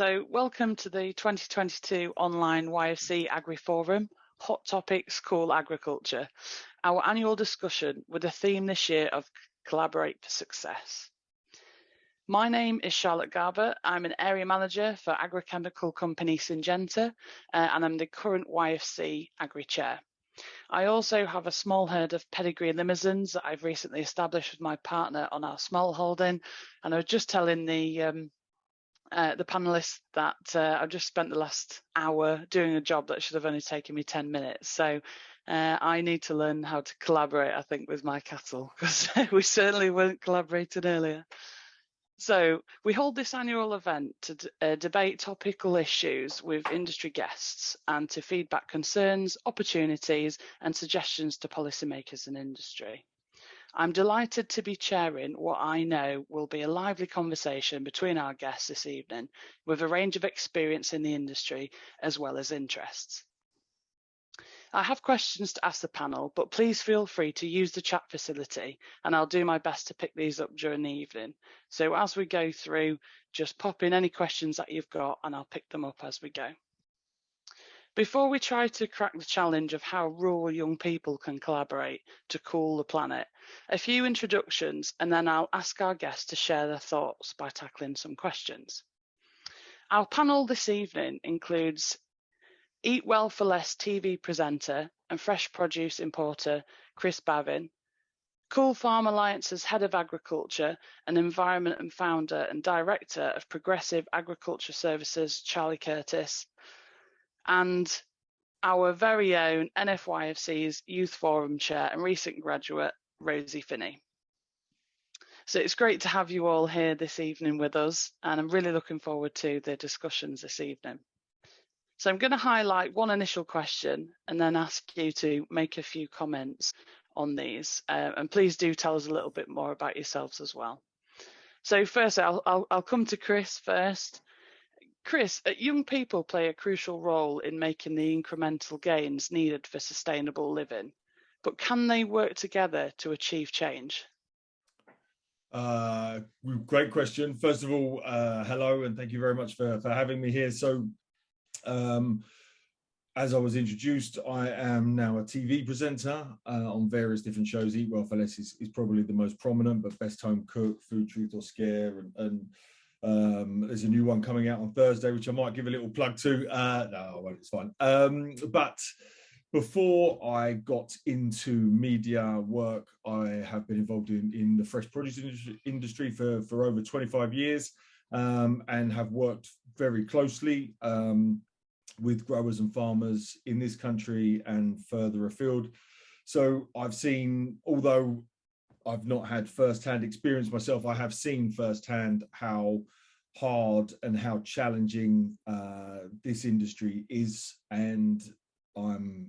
So welcome to the 2022 online YFC AGRI Forum, Hot Topics, Cool Agriculture, our annual discussion with a theme this year of Collaborate for Success. My name is Charlotte Garbutt. I'm an area manager for agrochemical company Syngenta, and I'm the current YFC AGRI chair. I also have a small herd of pedigree limousines that I've recently established with my partner on our small holding, and I was just telling the panellists that I've just spent the last hour doing a job that should have only taken me 10 minutes. So I need to learn how to collaborate, I think, with my cattle, because we certainly weren't collaborating earlier. So we hold this annual event to debate topical issues with industry guests and to feedback concerns, opportunities and suggestions to policymakers and industry. I'm delighted to be chairing what I know will be a lively conversation between our guests this evening, with a range of experience in the industry as well as interests. I have questions to ask the panel, but please feel free to use the chat facility and I'll do my best to pick these up during the evening. So as we go through, just pop in any questions that you've got and I'll pick them up as we go. Before we try to crack the challenge of how rural young people can collaborate to cool the planet, a few introductions and then I'll ask our guests to share their thoughts by tackling some questions. Our panel this evening includes Eat Well for Less TV presenter and fresh produce importer Chris Bavin, Cool Farm Alliance's Head of Agriculture and Environment and founder and director of Progressive Agriculture Services Charlie Curtis, and our very own NFYFC's Youth Forum Chair and recent graduate, Rosie Finney. So it's great to have you all here this evening with us, and I'm really looking forward to the discussions this evening. So I'm going to highlight one initial question and then ask you to make a few comments on these. And please do tell us a little bit more about yourselves as well. So first, I'll come to Chris first. Chris, young people play a crucial role in making the incremental gains needed for sustainable living, but can they work together to achieve change? Great question. First of all, hello, and thank you very much for having me here. So, as I was introduced, I am now a TV presenter on various different shows. Eat Well for Less is probably the most prominent, but Best Home Cook, Food, Truth or Scare, and there's a new one coming out on Thursday, which I might give a little plug to. No, I won't, it's fine. But before I got into media work, I have been involved in the fresh produce industry for over 25 years and have worked very closely with growers and farmers in this country and further afield. So I've seen, although I've not had first-hand experience myself, I have seen firsthand how hard and how challenging this industry is, and I'm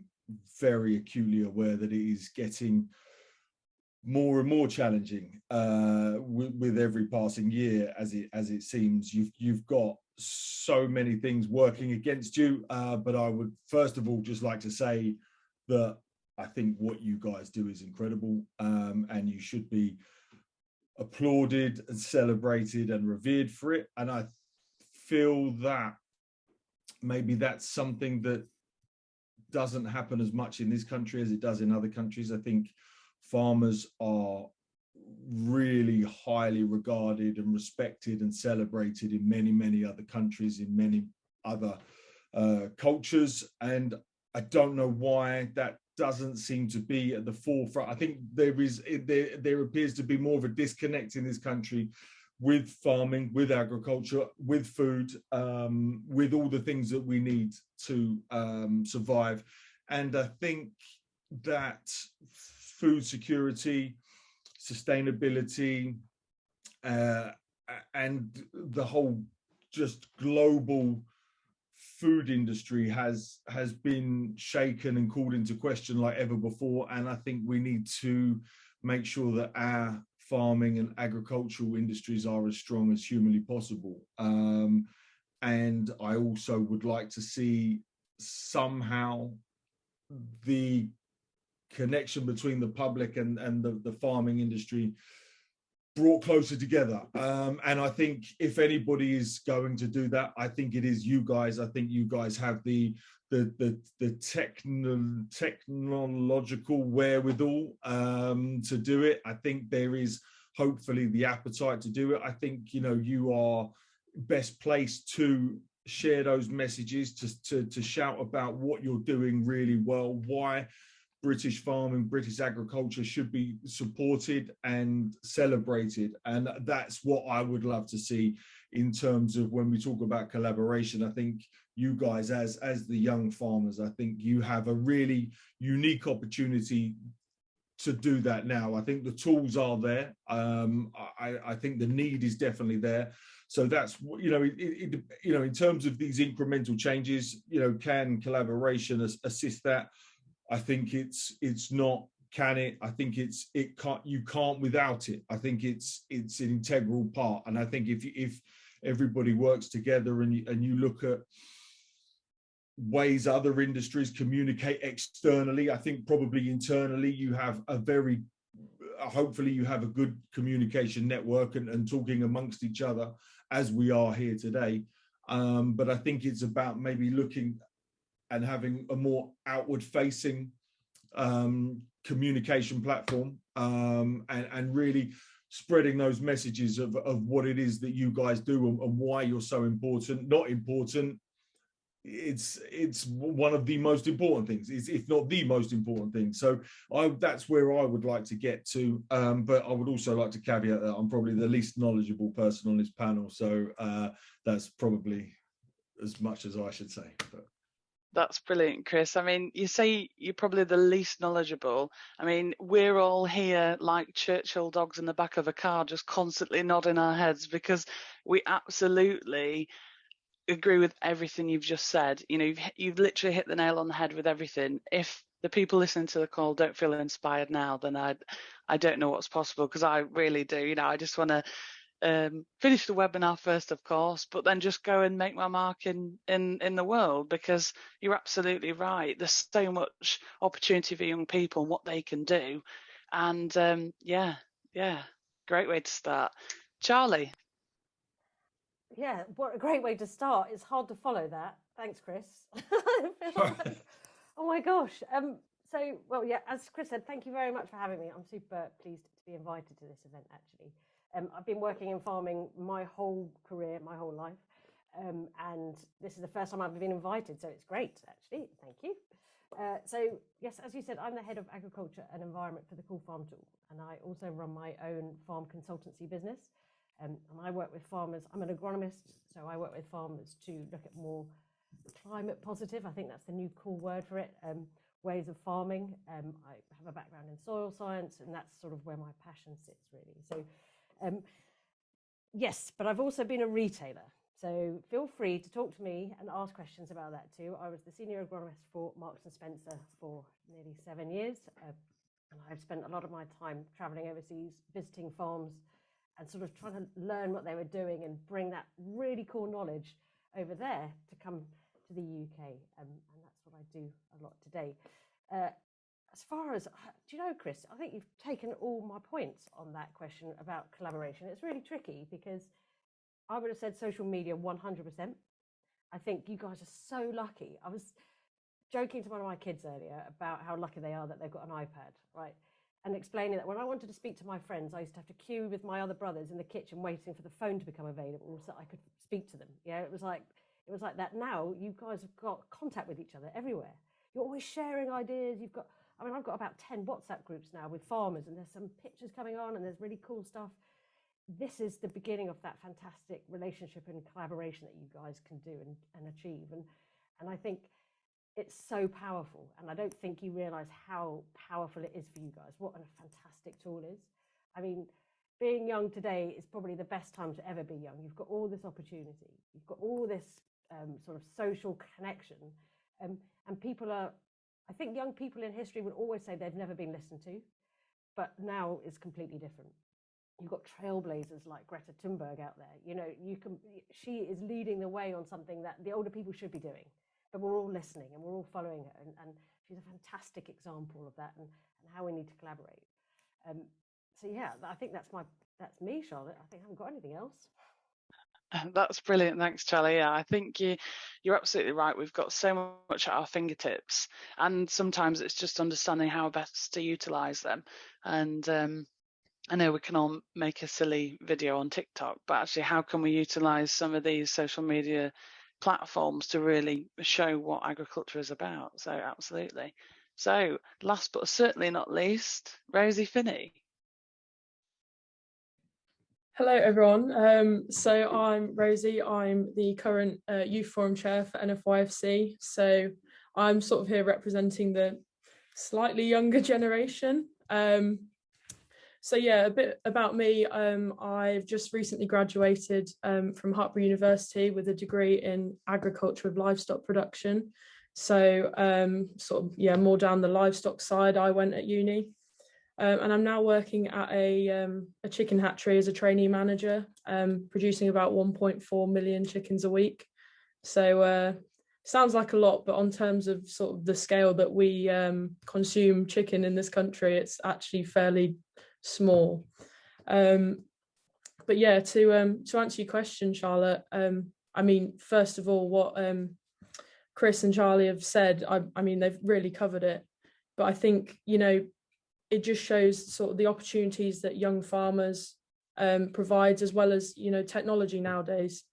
very acutely aware that it is getting more and more challenging with every passing year. As it seems, you've got so many things working against you, but I would first of all just like to say that I think what you guys do is incredible, and you should be applauded and celebrated and revered for it. And I feel that maybe that's something that doesn't happen as much in this country as it does in other countries. I think farmers are really highly regarded and respected and celebrated in many other countries, in many other cultures, and I don't know why that doesn't seem to be at the forefront. I think there appears to be more of a disconnect in this country with farming, with agriculture, with food, with all the things that we need to survive. And I think that food security, sustainability, and the whole just global food industry has been shaken and called into question like ever before. And I think we need to make sure that our farming and agricultural industries are as strong as humanly possible. And I also would like to see somehow the connection between the public and the farming industry brought closer together. And I think if anybody is going to do that, I think it is you guys. I think you guys have the technological wherewithal to do it. I think there is hopefully the appetite to do it. I think, you know, you are best placed to share those messages, to shout about what you're doing really well, why British farming, British agriculture should be supported and celebrated. And that's what I would love to see in terms of when we talk about collaboration. I think you guys, as the young farmers, I think you have a really unique opportunity to do that now. I think the tools are there. I think the need is definitely there. So that's, you know, you know, in terms of these incremental changes, you know, can collaboration assist that? I think it's not, can it? I think it can't, you can't without it. I think it's an integral part. And I think if everybody works together and you look at ways other industries communicate externally, I think probably internally you have hopefully you have a good communication network and talking amongst each other as we are here today. But I think it's about maybe looking and having a more outward facing communication platform, and really spreading those messages of what it is that you guys do and why you're so important. Not important, it's one of the most important things, if not the most important thing. So that's where I would like to get to, but I would also like to caveat that I'm probably the least knowledgeable person on this panel, so that's probably as much as I should say. But That's brilliant, Chris. I mean, you say you're probably the least knowledgeable. I mean, we're all here like Churchill dogs in the back of a car, just constantly nodding our heads, because we absolutely agree with everything you've just said. You know, you've literally hit the nail on the head with everything. If the people listening to the call don't feel inspired now, then I don't know what's possible, because I really do. You know, I just want to finish the webinar first, of course, but then just go and make my mark in the world, because you're absolutely right. There's so much opportunity for young people and what they can do. And yeah, great way to start. Charlie. Yeah, what a great way to start. It's hard to follow that. Thanks, Chris. Oh my gosh. So, well, yeah, as Chris said, thank you very much for having me. I'm super pleased to be invited to this event, actually. I've been working in farming my whole career, my whole life. And this is the first time I've been invited, so it's great, actually. Thank you. So, yes, as you said, I'm the head of agriculture and environment for the Cool Farm Tool, and I also run my own farm consultancy business. And I work with farmers. I'm an agronomist, so I work with farmers to look at more climate positive. I think that's the new cool word for it, ways of farming. I have a background in soil science, and that's sort of where my passion sits, really. So, yes, but I've also been a retailer. So feel free to talk to me and ask questions about that too. I was the senior agronomist for Marks and Spencer for nearly 7 years. And I've spent a lot of my time traveling overseas, visiting farms, and sort of trying to learn what they were doing and bring that really cool knowledge over there to come to the UK. And that's what I do a lot today. As far as, do you know, Chris, I think you've taken all my points on that question about collaboration. It's really tricky because I would have said social media 100%. I think you guys are so lucky. I was joking to one of my kids earlier about how lucky they are that they've got an iPad, right? And explaining that when I wanted to speak to my friends, I used to have to queue with my other brothers in the kitchen waiting for the phone to become available so I could speak to them. Yeah, it was like that. Now you guys have got contact with each other everywhere. You're always sharing ideas. I've got about 10 WhatsApp groups now with farmers, and there's some pictures coming on and there's really cool stuff. This is the beginning of that fantastic relationship and collaboration that you guys can do and achieve. And I think it's so powerful, and I don't think you realize how powerful it is for you guys. What a fantastic tool is. I mean, being young today is probably the best time to ever be young. You've got all this opportunity. You've got all this sort of social connection. And people are, I think young people in history would always say they've never been listened to, but now it's completely different. You've got trailblazers like Greta Thunberg out there. You know, she is leading the way on something that the older people should be doing. But we're all listening and we're all following her. And she's a fantastic example of that and how we need to collaborate. So yeah, I think that's that's me, Charlotte. I think I haven't got anything else. That's brilliant. Thanks, Charlie. Yeah, I think you're absolutely right. We've got so much at our fingertips, and sometimes it's just understanding how best to utilise them. And I know we can all make a silly video on TikTok, but actually, how can we utilise some of these social media platforms to really show what agriculture is about? So, absolutely. So, last but certainly not least, Rosie Finney. Hello everyone, so I'm Rosie, I'm the current Youth Forum Chair for NFYFC, so I'm sort of here representing the slightly younger generation. So yeah, a bit about me, I've just recently graduated from Hartpury University with a degree in agriculture with livestock production, so sort of, yeah, more down the livestock side I went at uni. And I'm now working at a chicken hatchery as a trainee manager, producing about 1.4 million chickens a week. So sounds like a lot, but on terms of sort of the scale that we consume chicken in this country, it's actually fairly small. But yeah, to answer your question, Charlotte, I mean, first of all, what Chris and Charlie have said, I mean, they've really covered it. But I think, you know, it just shows sort of the opportunities that young farmers provides, as well as, you know, technology nowadays.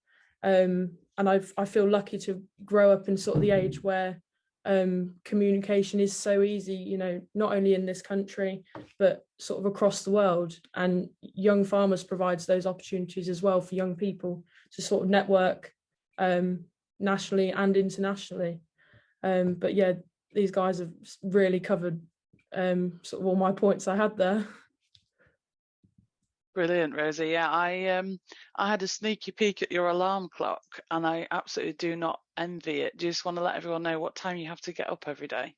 And I feel lucky to grow up in sort of the age where communication is so easy, you know, not only in this country, but sort of across the world. And young farmers provides those opportunities as well for young people to sort of network nationally and internationally. But yeah, these guys have really covered sort of all my points I had there. Brilliant, Rosie. Yeah, I had a sneaky peek at your alarm clock, and I absolutely do not envy it. Do you just want to let everyone know what time you have to get up every day?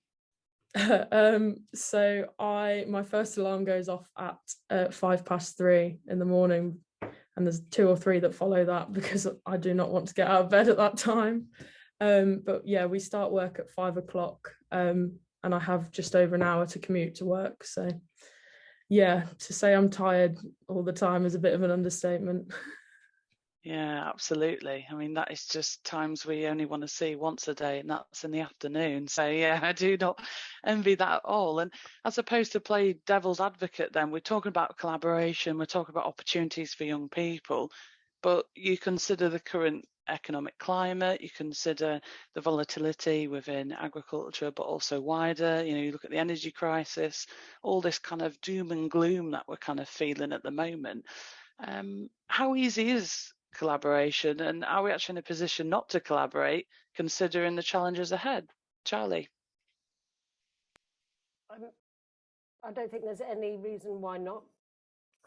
So my first alarm goes off at 3:05 in the morning, and there's 2 or 3 that follow that because I do not want to get out of bed at that time. But yeah, we start work at 5 o'clock, and I have just over an hour to commute to work. So yeah, to say I'm tired all the time is a bit of an understatement. Yeah, absolutely. I mean, that is just times we only want to see once a day, and that's in the afternoon. So yeah, I do not envy that at all. And as opposed to play devil's advocate, then we're talking about collaboration, we're talking about opportunities for young people, but you consider the current economic climate, you consider the volatility within agriculture, but also wider, you know, you look at the energy crisis, all this kind of doom and gloom that we're kind of feeling at the moment. How easy is collaboration, and are we actually in a position not to collaborate considering the challenges ahead? Charlie? I don't think there's any reason why not.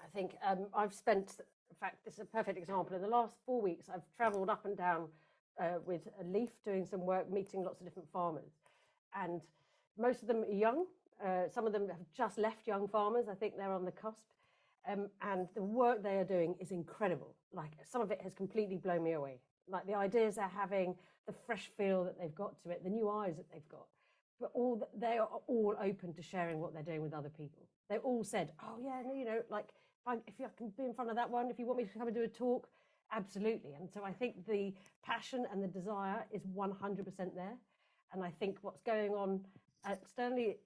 I think I've spent, in fact, this is a perfect example. In the last 4 weeks, I've travelled up and down with a leaf, doing some work, meeting lots of different farmers. And most of them are young. Some of them have just left young farmers. I think they're on the cusp. And the work they are doing is incredible. Like, some of it has completely blown me away. Like, the ideas they're having, the fresh feel that they've got to it, the new eyes that they've got. But they are all open to sharing what they're doing with other people. They all said, oh yeah, you know, like, if I can be in front of that one, if you want me to come and do a talk, absolutely. And so I think the passion and the desire is 100% there. And I think what's going on externally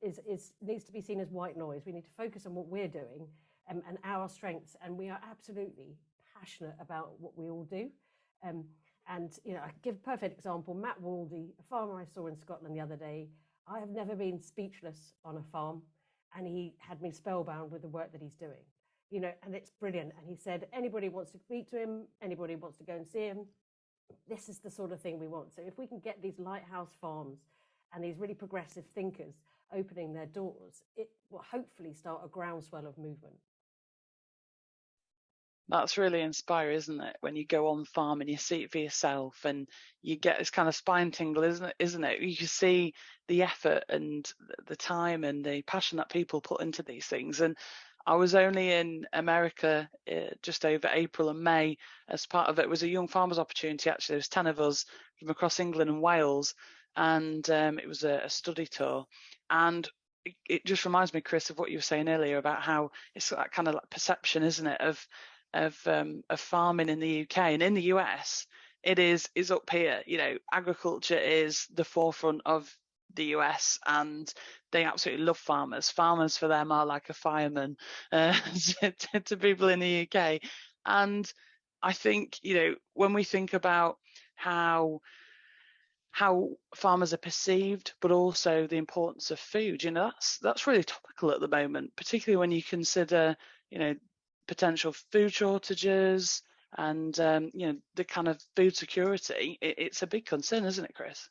needs to be seen as white noise. We need to focus on what we're doing and our strengths. And we are absolutely passionate about what we all do. And, you know, I give a perfect example, Matt Waldy, a farmer I saw in Scotland the other day. I have never been speechless on a farm, and he had me spellbound with the work that he's doing. You know, and it's brilliant. And he said, anybody wants to speak to him, anybody wants to go and see him, this is the sort of thing we want. So if we can get these lighthouse farms and these really progressive thinkers opening their doors, it will hopefully start a groundswell of movement. That's really inspiring, isn't it? When you go on farm and you see it for yourself, and you get this kind of spine tingle, isn't it? You can see the effort and the time and the passion that people put into these things. And I was only in America just over April and May. As part of it was a young farmers opportunity. Actually, there was 10 of us from across England and Wales, and it was a study tour. And it just reminds me, Chris, of what you were saying earlier about how it's that kind of like perception, isn't it, of farming in the UK and in the US. It is up here. You know, agriculture is the forefront of the US, and they absolutely love farmers. Farmers for them are like a fireman to people in the UK. And I think, you know, when we think about how farmers are perceived, but also the importance of food, you know, that's really topical at the moment, particularly when you consider, you know, potential food shortages and you know, the kind of food security. It's a big concern, isn't it, Chris?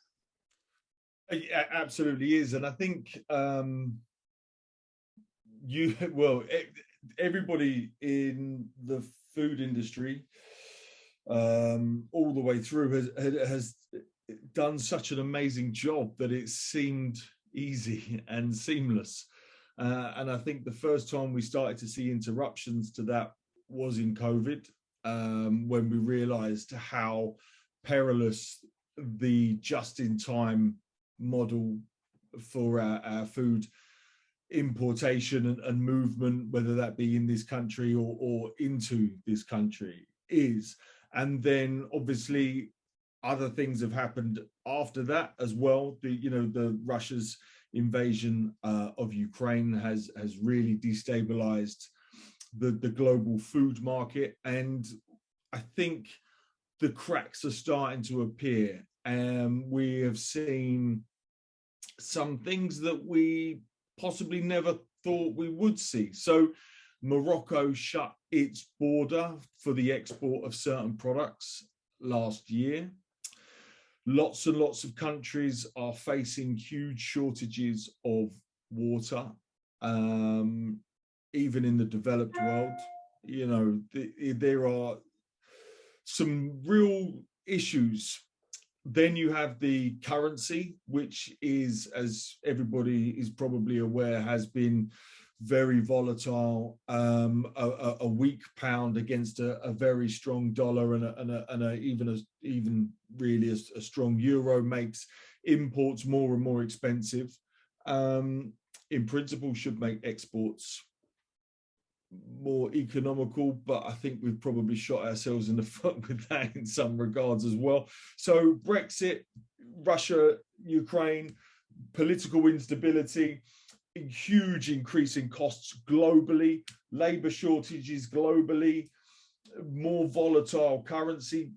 It absolutely is, and I think everybody in the food industry, all the way through, has done such an amazing job that it seemed easy and seamless. And I think the first time we started to see interruptions to that was in COVID, when we realized how perilous the just-in-time model for our food importation and movement, whether that be in this country or into this country, is. And then obviously other things have happened after that as well. The Russia's invasion of Ukraine has really destabilized the global food market, and I think the cracks are starting to appear. We have seen some things that we possibly never thought we would see. So Morocco shut its border for the export of certain products last year. Lots and lots of countries are facing huge shortages of water, even in the developed world. You know, there are some real issues. Then you have the currency, which is, as everybody is probably aware, has been very volatile. A weak pound against a very strong dollar, and even really a strong euro makes imports more and more expensive. In principle, should make exports more economical, but I think we've probably shot ourselves in the foot with that in some regards as well. So Brexit, Russia, Ukraine, political instability, huge increase in costs globally, labor shortages globally, more volatile currency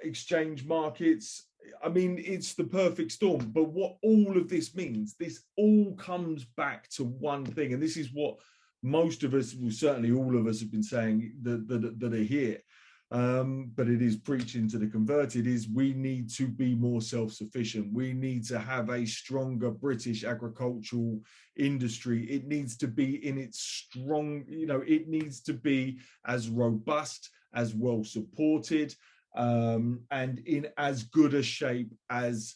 exchange markets. I mean, it's the perfect storm. But what all of this means, this all comes back to one thing, and this is what most of us, well, certainly all of us, have been saying that are here, but it is preaching to the converted, is we need to be more self-sufficient. We need to have a stronger British agricultural industry. It needs to be in its strong, you know, it needs to be as robust, as well supported, and in as good a shape as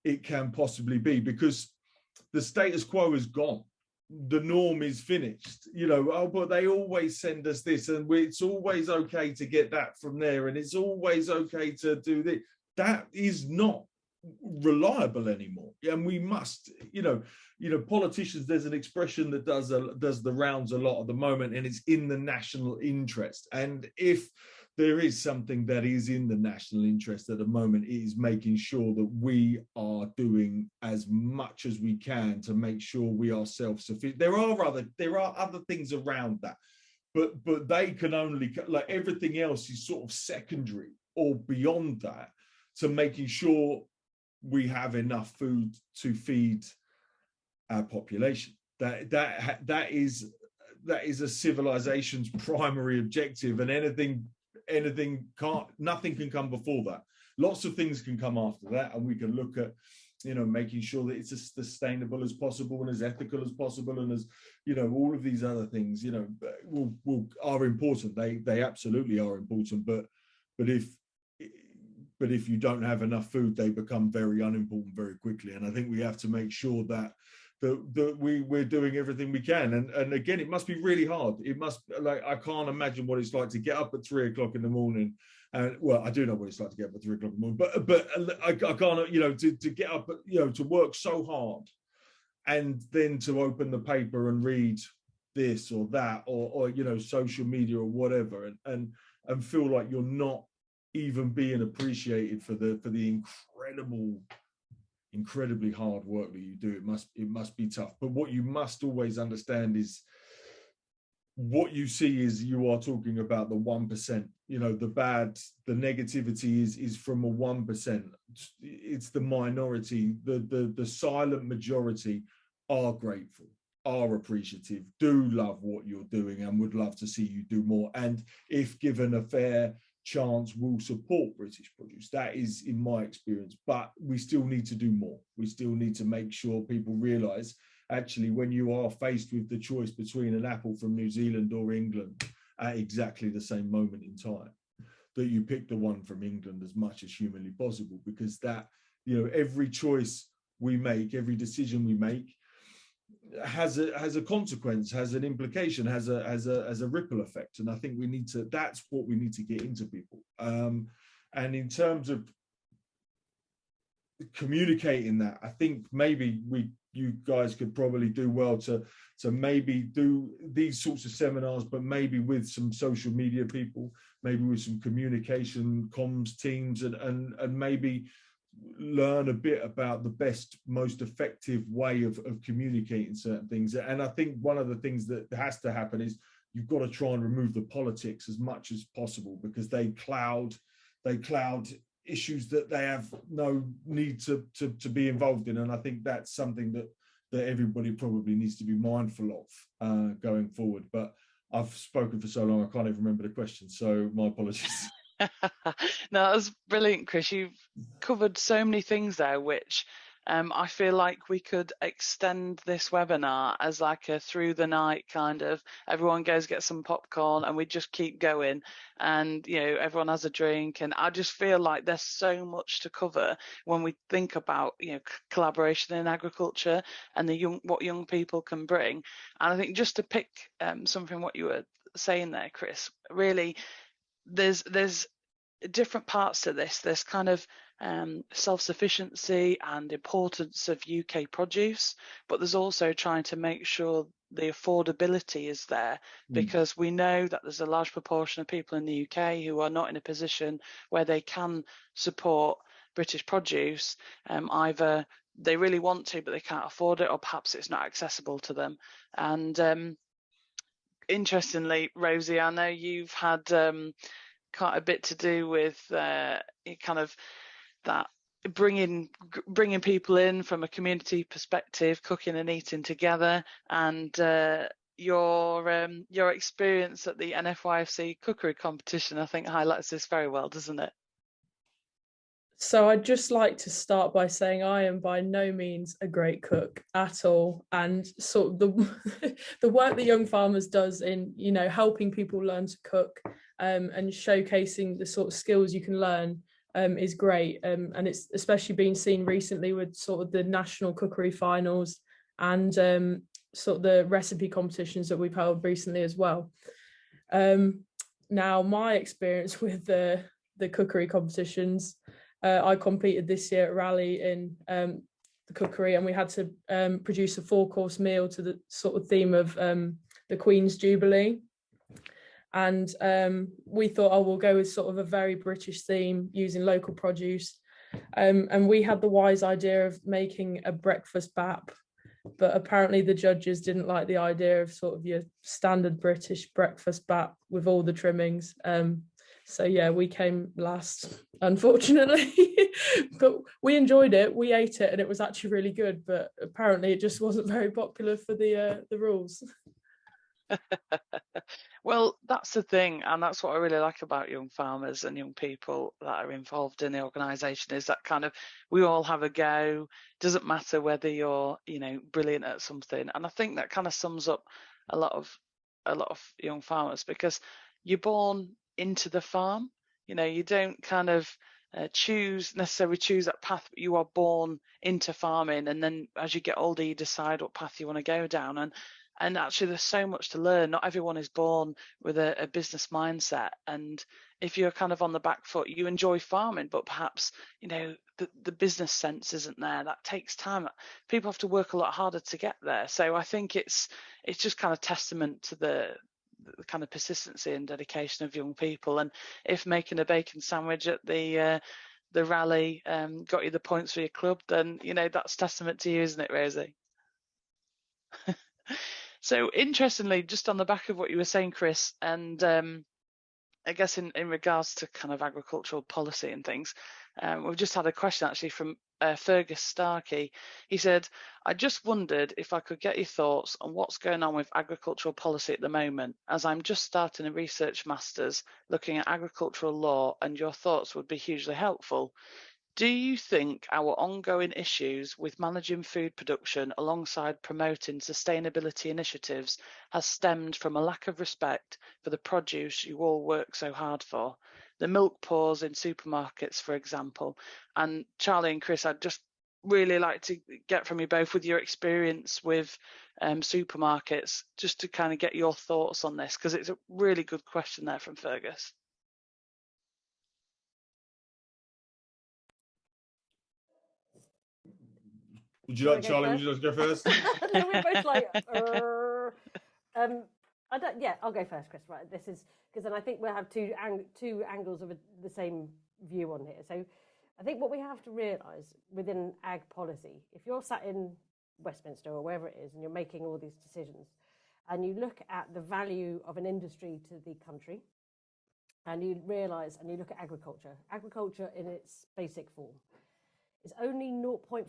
it can possibly be, because the status quo is gone. The norm is finished, you know. Oh, but they always send us this, and it's always okay to get that from there, and it's always okay to do this. That is not reliable anymore, and we must, you know, politicians. There's an expression that does the rounds a lot at the moment, and it's in the national interest. And if there is something that is in the national interest at the moment, it is making sure that we are doing as much as we can to make sure we are self-sufficient. There are other things around that, but they can only, like, everything else is sort of secondary or beyond that, to making sure we have enough food to feed our population. That is a civilization's primary objective, and nothing can come before that. Lots of things can come after that, and we can look at, you know, making sure that it's as sustainable as possible and as ethical as possible, and as, you know, all of these other things, you know, are important. They absolutely are important, but if you don't have enough food, they become very unimportant very quickly. And I think we have to make sure that we're doing everything we can. And again, it must be really hard. It must, like, I can't imagine what it's like to get up at 3 o'clock in the morning. And well, I do know what it's like to get up at 3 o'clock in the morning, but I can't, you know, to get up, you know, to work so hard and then to open the paper and read this or that, or you know, social media or whatever, and feel like you're not even being appreciated for the incredibly hard work that you do. It must be tough. But what you must always understand is, what you see is, you are talking about the 1%. You know, the negativity is from a 1%. It's the minority. The silent majority are grateful, are appreciative, do love what you're doing, and would love to see you do more. And if given a fair chance, will support British produce. That is in my experience. But we still need to do more. We still need to make sure people realise, actually, when you are faced with the choice between an apple from New Zealand or England at exactly the same moment in time, that you pick the one from England as much as humanly possible, because that, you know, every choice we make, every decision we make has a consequence, has an implication, has a ripple effect. And I think we need to, that's what we need to get into people. And in terms of communicating that, I think maybe you guys could probably do well to maybe do these sorts of seminars, but maybe with some social media people, maybe with some communication comms teams, and maybe learn a bit about the best, most effective way of communicating certain things. And I think one of the things that has to happen is, you've got to try and remove the politics as much as possible, because they cloud issues that they have no need to be involved in. And I think that's something that everybody probably needs to be mindful of going forward. But I've spoken for so long, I can't even remember the question, so my apologies. No, that was brilliant, Chris. You've covered so many things there, which I feel like we could extend this webinar as like a through the night kind of, everyone goes get some popcorn and we just keep going, and you know, everyone has a drink. And I just feel like there's so much to cover when we think about, you know, collaboration in agriculture and what young people can bring. And I think, just to pick something what you were saying there, Chris, really, there's different parts to this. There's kind of self-sufficiency and importance of UK produce, but there's also trying to make sure the affordability is there, because we know that there's a large proportion of people in the UK who are not in a position where they can support British produce. Either they really want to, but they can't afford it, or perhaps it's not accessible to them. And interestingly, Rosie, I know you've had quite a bit to do with kind of that bringing people in from a community perspective, cooking and eating together, and your experience at the NFYFC cookery competition, I think, highlights this very well, doesn't it? So I'd just like to start by saying I am by no means a great cook at all, and sort of the work that Young Farmers does in, you know, helping people learn to cook and showcasing the sort of skills you can learn is great, and it's especially been seen recently with sort of the national cookery finals and sort of the recipe competitions that we've held recently as well. Now, my experience with the cookery competitions, I competed this year at Raleigh in the cookery, and we had to produce a 4-course meal to the sort of theme of the Queen's Jubilee. And we thought, oh, we'll go with sort of a very British theme using local produce. And we had the wise idea of making a breakfast bap, but apparently the judges didn't like the idea of sort of your standard British breakfast bap with all the trimmings. So yeah, we came last, unfortunately, but we enjoyed it. We ate it and it was actually really good, but apparently it just wasn't very popular for the rules. Well, that's the thing, and that's what I really like about Young Farmers and young people that are involved in the organisation, is that kind of, we all have a go. Doesn't matter whether you're, you know, brilliant at something. And I think that kind of sums up a lot of young farmers, because you're born into the farm. You know, you don't kind of necessarily choose that path, but you are born into farming, and then as you get older you decide what path you want to go down. And actually there's so much to learn. Not everyone is born with a business mindset, and if you're kind of on the back foot, you enjoy farming, but perhaps, you know, the business sense isn't there. That takes time. People have to work a lot harder to get there. So I think it's just kind of testament to the kind of persistency and dedication of young people. And if making a bacon sandwich at the rally got you the points for your club, then that's testament to you, isn't it, Rosie? So interestingly, just on the back of what you were saying, Chris, and I guess in regards to kind of agricultural policy and things, we've just had a question actually from Fergus Starkey. He said, I just wondered if I could get your thoughts on what's going on with agricultural policy at the moment, as I'm just starting a research master's looking at agricultural law, and your thoughts would be hugely helpful. Do you think our ongoing issues with managing food production alongside promoting sustainability initiatives has stemmed from a lack of respect for the produce you all work so hard for? The milk pours in supermarkets, for example. And Charlie and Chris, I'd just really like to get from you both, with your experience with supermarkets, just to kind of get your thoughts on this, because it's a really good question there from Fergus. Would you like, Charlie? Would you like to go first? No, we're both like, I don't. Yeah, I'll go first, Chris. Right, this is because then I think we'll have two angles of the same view on here. So, I think what we have to realise within ag policy, if you're sat in Westminster or wherever it is, and you're making all these decisions, and you look at the value of an industry to the country, and you realise, and you look at agriculture in its basic form, is only 0.5%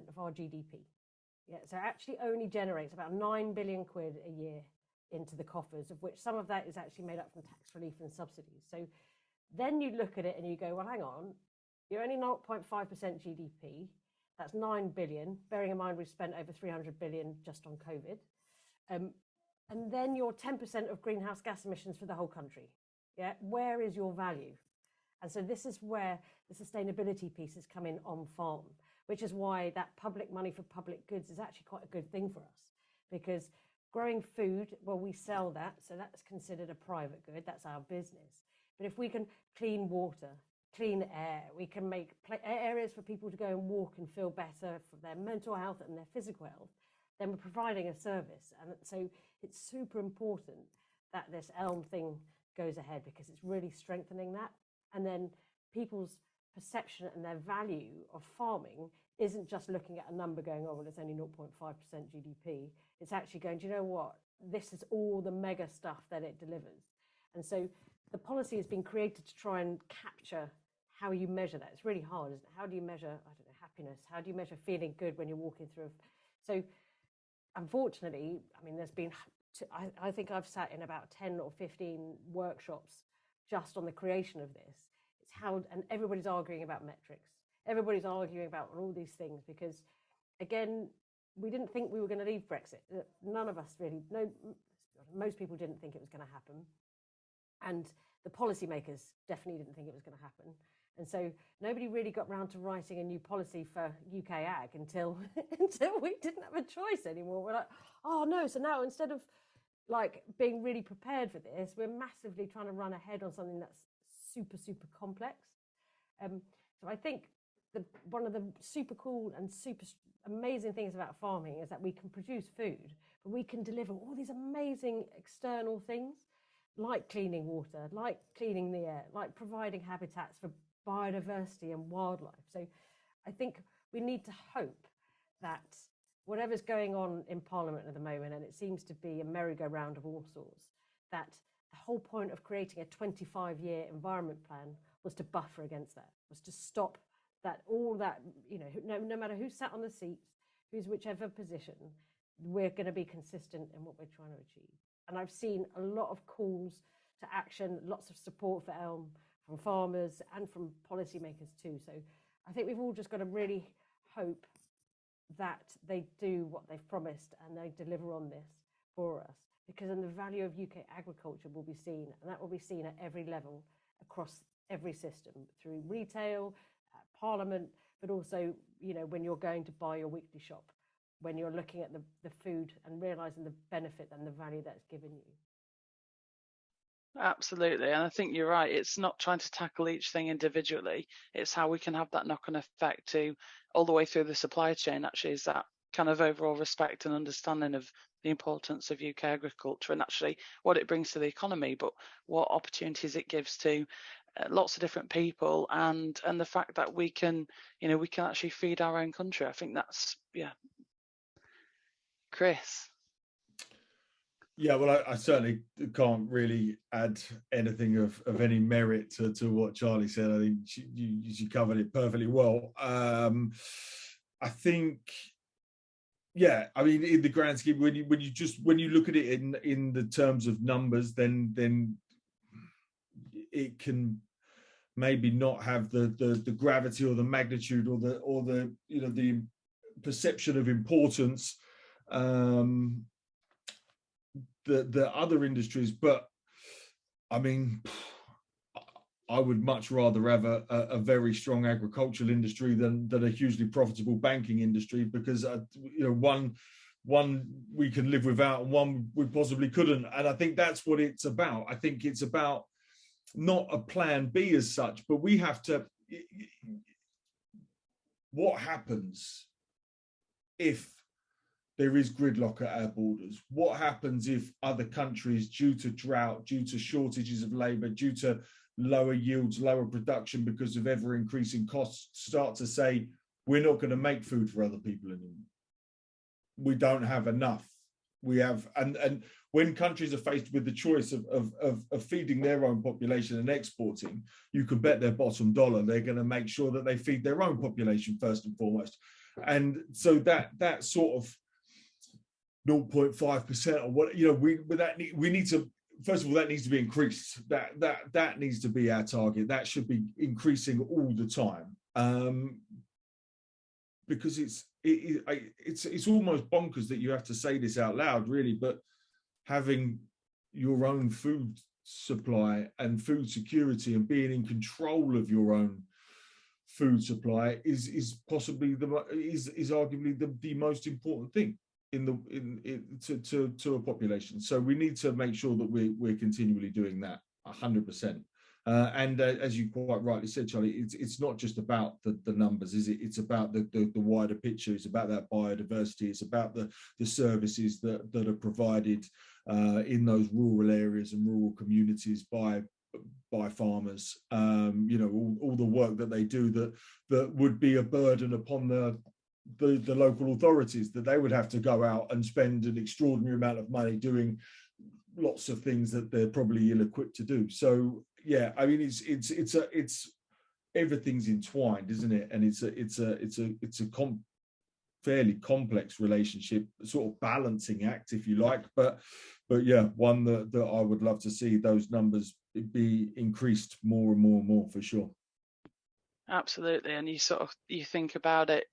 of our GDP. Yeah, so it actually only generates about 9 billion quid a year into the coffers, of which some of that is actually made up from tax relief and subsidies. So then you look at it and you go, well, hang on, you're only 0.5% GDP. That's 9 billion, bearing in mind we've spent over 300 billion just on COVID. And then you're 10% of greenhouse gas emissions for the whole country. Yeah, where is your value? And so this is where the sustainability piece is coming on farm, which is why that public money for public goods is actually quite a good thing for us, because growing food, well, we sell that, so that's considered a private good, that's our business. But if we can clean water, clean air, we can make areas for people to go and walk and feel better for their mental health and their physical health, then we're providing a service. And so it's super important that this ELM thing goes ahead, because it's really strengthening that. And then people's perception and their value of farming isn't just looking at a number going, oh, well, it's only 0.5% GDP. It's actually going, do you know what? This is all the mega stuff that it delivers. And so the policy has been created to try and capture how you measure that. It's really hard, isn't it? How do you measure, I don't know, happiness? How do you measure feeling good when you're walking through? So unfortunately, I mean, there's been, I think I've sat in about 10 or 15 workshops just on the creation of this. It's how, and everybody's arguing about metrics. Everybody's arguing about all these things, because again, we didn't think we were going to leave Brexit. None of us really, most people didn't think it was going to happen. And the policymakers definitely didn't think it was going to happen. And so nobody really got round to writing a new policy for UK ag until we didn't have a choice anymore. We're like, oh no, so now instead of like being really prepared for this, we're massively trying to run ahead on something that's super, super complex. So I think one of the super cool and super amazing things about farming is that we can produce food, but we can deliver all these amazing external things, like cleaning water, like cleaning the air, like providing habitats for biodiversity and wildlife. So I think we need to hope that whatever's going on in Parliament at the moment, and it seems to be a merry-go-round of all sorts, that the whole point of creating a 25-year environment plan was to buffer against that, was to stop that, all that, you know, no matter who sat on the seats, who's whichever position, we're going to be consistent in what we're trying to achieve. And I've seen a lot of calls to action, lots of support for ELM from farmers and from policymakers too. So I think we've all just got to really hope that they do what they've promised and they deliver on this for us, because then the value of UK agriculture will be seen, and that will be seen at every level across every system, through retail, Parliament, but also, you know, when you're going to buy your weekly shop, when you're looking at the food and realising the benefit and the value that's given you. Absolutely. And I think you're right. It's not trying to tackle each thing individually. It's how we can have that knock-on effect to all the way through the supply chain, actually, is that kind of overall respect and understanding of the importance of UK agriculture and actually what it brings to the economy, but what opportunities it gives to lots of different people, and the fact that we can, we can actually feed our own country. I think that's, yeah. Chris. Yeah, well, I certainly can't really add anything of any merit to what Charlie said. I think she covered it perfectly well. I think, yeah, I mean, in the grand scheme, when you look at it in the terms of numbers, then it can maybe not have the gravity or the magnitude or the the perception of importance the other industries. But I mean, I would much rather have a very strong agricultural industry than a hugely profitable banking industry, because one we can live without and one we possibly couldn't. And I think that's what it's about. I think it's about not a plan B as such, but we have to, what happens if there is gridlock at our borders? What happens if other countries, due to drought, due to shortages of labour, due to lower yields, lower production because of ever increasing costs, start to say, we're not going to make food for other people anymore? We don't have enough. We have, and when countries are faced with the choice of feeding their own population and exporting, you can bet their bottom dollar they're going to make sure that they feed their own population first and foremost. And so that sort of 0.5% or what, we need to, first of all, that needs to be increased. That needs to be our target. That should be increasing all the time, because it's almost bonkers that you have to say this out loud, really. But having your own food supply and food security and being in control of your own food supply is possibly is arguably the most important thing to a population. So we need to make sure that we're continually doing that 100%. And as you quite rightly said, Charlie, it's not just about the numbers, is it? It's about the wider picture. It's about that biodiversity. It's about the services that are provided in those rural areas and rural communities by farmers. All the work that they do that would be a burden upon the local authorities, that they would have to go out and spend an extraordinary amount of money doing lots of things that they're probably ill-equipped to do. So yeah, I mean, it's everything's entwined, isn't it? And it's a fairly complex relationship, sort of balancing act, if you like. But yeah, one that I would love to see those numbers be increased more and more and more, for sure. Absolutely. And you think about it,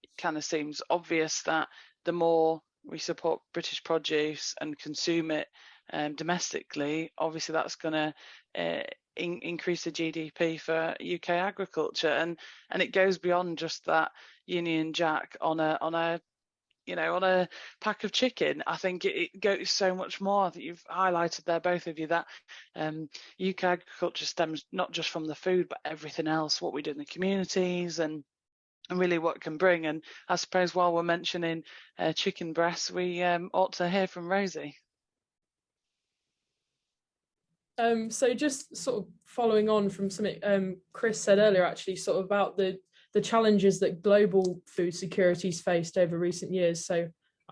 it kind of seems obvious that the more we support British produce and consume it domestically, obviously that's going to increase the GDP for UK agriculture, and it goes beyond just that Union Jack on a pack of chicken. I think it goes so much more that you've highlighted there, both of you, that UK agriculture stems not just from the food but everything else, what we do in the communities and really what it can bring. And I suppose while we're mentioning chicken breasts, we ought to hear from Rosie. So just sort of following on from something Chris said earlier, actually, sort of about the challenges that global food security's faced over recent years. So,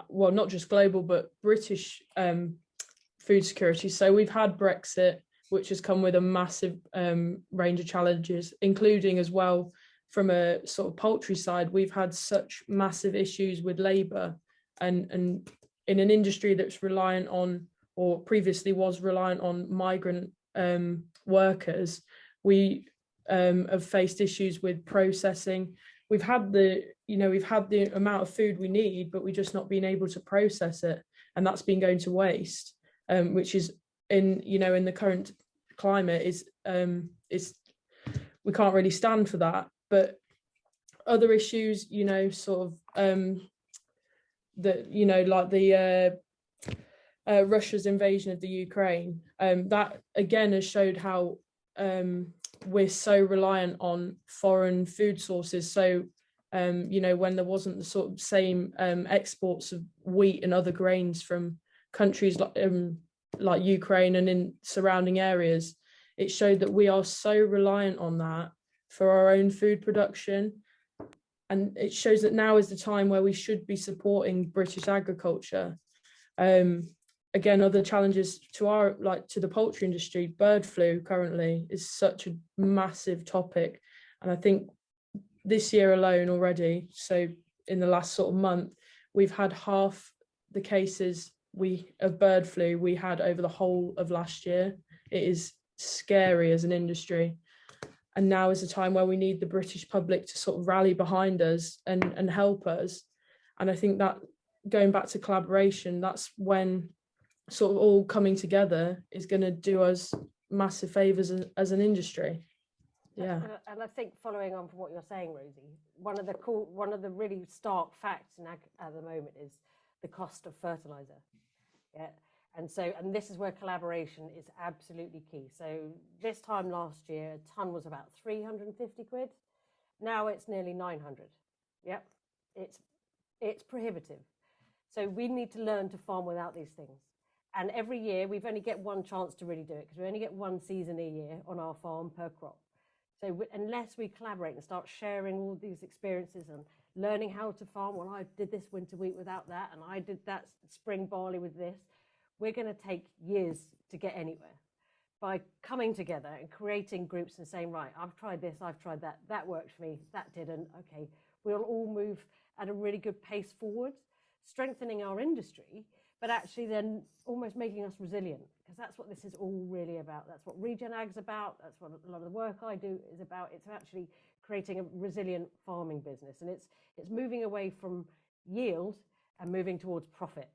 well, not just global, but British food security. So we've had Brexit, which has come with a massive range of challenges, including as well from a sort of poultry side. We've had such massive issues with labour, and in an industry that's reliant on, or previously was reliant on, migrant workers. We have faced issues with processing. We've had the amount of food we need, but we've just not been able to process it, and that's been going to waste, which is in the current climate is we can't really stand for that. But other issues, like Russia's invasion of the Ukraine. That again has showed how we're so reliant on foreign food sources. So, when there wasn't the sort of same exports of wheat and other grains from countries like Ukraine and in surrounding areas, it showed that we are so reliant on that for our own food production. And it shows that now is the time where we should be supporting British agriculture. Again, other challenges to the poultry industry, bird flu currently is such a massive topic. And I think this year alone already, so in the last sort of month, we've had half the cases of bird flu we had over the whole of last year. It is scary as an industry. And now is the time where we need the British public to sort of rally behind us and help us. And I think that going back to collaboration, that's when sort of all coming together is going to do us massive favours as an industry. Yeah. And I think following on from what you're saying, Rosie, one of the really stark facts at the moment is the cost of fertiliser. Yeah. And this is where collaboration is absolutely key. So this time last year, a tonne was about 350 quid. Now it's nearly 900. Yep. It's prohibitive. So we need to learn to farm without these things. And every year we've only get one chance to really do it because we only get one season a year on our farm per crop. So unless we collaborate and start sharing all these experiences and learning how to farm, well, I did this winter wheat without that, and I did that spring barley with this, we're going to take years to get anywhere. By coming together and creating groups and saying, right, I've tried this, I've tried that, that worked for me, that didn't, okay, we'll all move at a really good pace forward, strengthening our industry, but actually then almost making us resilient, because that's what this is all really about. That's what Regen Ag's about. That's what a lot of the work I do is about. It's actually creating a resilient farming business, and it's moving away from yield and moving towards profit.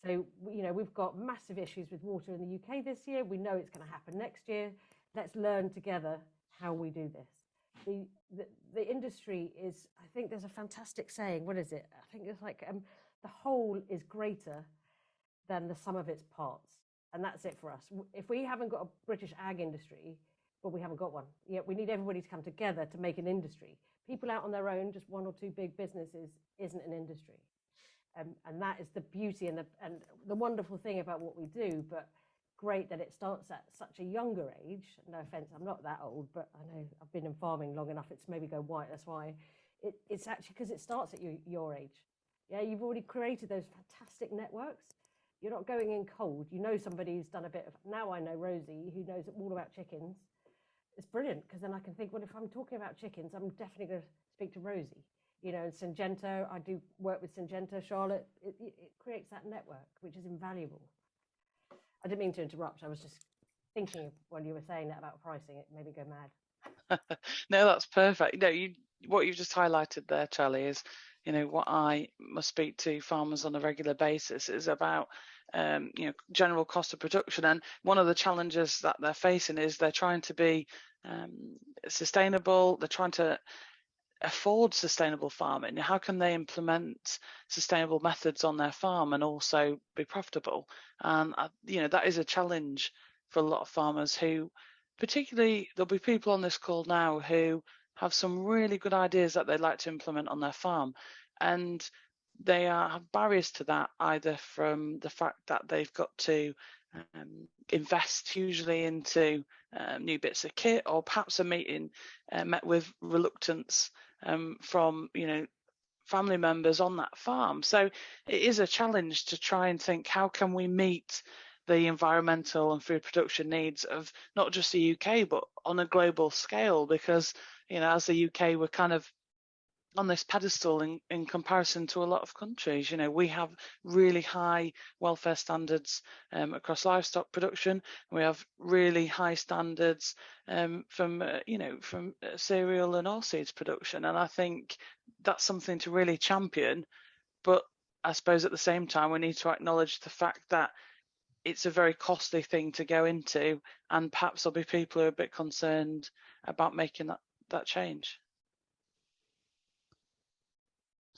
So, we've got massive issues with water in the UK this year. We know it's going to happen next year. Let's learn together how we do this. The industry is, I think there's a fantastic saying, what is it? I think it's like the whole is greater than the sum of its parts. And that's it for us. If we haven't got a British ag industry, well, we haven't got one. Yeah, we need everybody to come together to make an industry. People out on their own, just one or two big businesses, isn't an industry. And that is the beauty and the wonderful thing about what we do, but great that it starts at such a younger age. No offense, I'm not that old, but I know I've been in farming long enough, it's maybe go white, that's why. It's actually because it starts at your age. Yeah, you've already created those fantastic networks. You're not going in cold. You know somebody who's done a bit of, now I know Rosie, who knows all about chickens. It's brilliant, because then I can think, well, if I'm talking about chickens, I'm definitely going to speak to Rosie. And Syngenta, I do work with Syngenta, Charlotte. It creates that network, which is invaluable. I didn't mean to interrupt. I was just thinking when you were saying that about pricing, it made me go mad. No, that's perfect. What you've just highlighted there, Charlie, is what I must speak to farmers on a regular basis is about general cost of production. And one of the challenges that they're facing is they're trying to be sustainable. They're trying to afford sustainable farming. How can they implement sustainable methods on their farm and also be profitable? And that is a challenge for a lot of farmers who, particularly, there'll be people on this call now who have some really good ideas that they'd like to implement on their farm, and they have barriers to that, either from the fact that they've got to invest hugely into new bits of kit, or perhaps are met with reluctance from family members on that farm. So it is a challenge to try and think, how can we meet the environmental and food production needs of not just the UK but on a global scale? Because as the UK, we're kind of on this pedestal in comparison to a lot of countries. We have really high welfare standards across livestock production. We have really high standards from cereal and oilseeds production, and I think that's something to really champion. But I suppose at the same time, we need to acknowledge the fact that it's a very costly thing to go into, and perhaps there'll be people who are a bit concerned about making that change.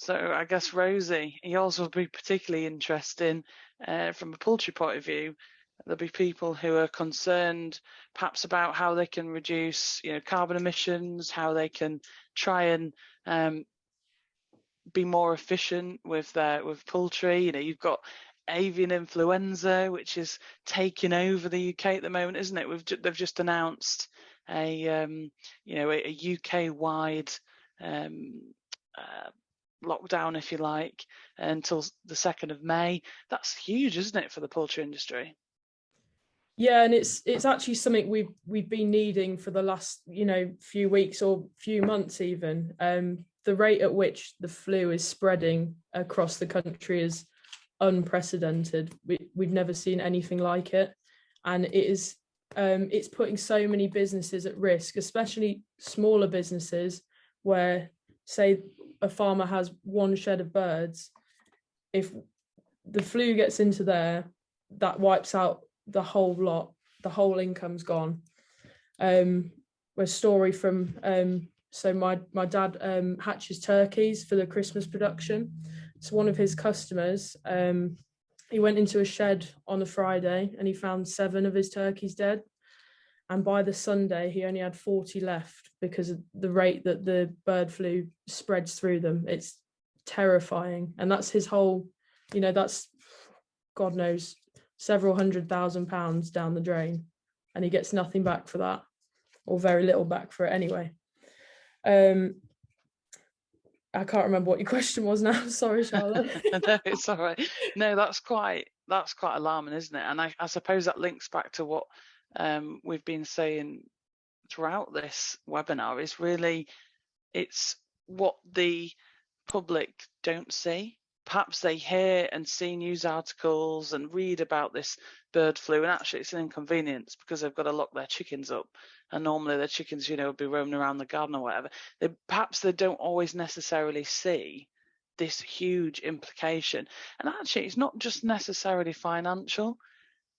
So I guess, Rosie, yours will be particularly interesting from a poultry point of view. There'll be people who are concerned perhaps about how they can reduce, carbon emissions, how they can try and be more efficient with poultry. You've got avian influenza, which is taking over the UK at the moment, isn't it? They've just announced a UK-wide lockdown, if you like, until the 2nd of May. That's huge, isn't it, for the poultry industry? Yeah, and it's actually something we've been needing for the last few weeks or few months even. The rate at which the flu is spreading across the country is unprecedented. We've never seen anything like it, and it's putting so many businesses at risk, especially smaller businesses where, say, a farmer has one shed of birds. If the flu gets into there, that wipes out the whole lot. The whole income's gone. A story from so my dad hatches turkeys for the Christmas production. So one of his customers, he went into a shed on a Friday and he found 7 of his turkeys dead. And by the Sunday, he only had 40 left because of the rate that the bird flu spreads through them. It's terrifying. And that's his whole, that's, God knows, several £100,000 down the drain. And he gets nothing back for that, or very little back for it anyway. I can't remember what your question was now. Sorry, Charlotte. No, it's all right. No, that's quite alarming, isn't it? And I suppose that links back to what we've been saying throughout this webinar, is really it's what the public don't see. Perhaps they hear and see news articles and read about this bird flu, and actually it's an inconvenience because they've got to lock their chickens up, and normally their chickens, would be roaming around the garden or whatever. Perhaps they don't always necessarily see this huge implication. And actually, it's not just necessarily financial,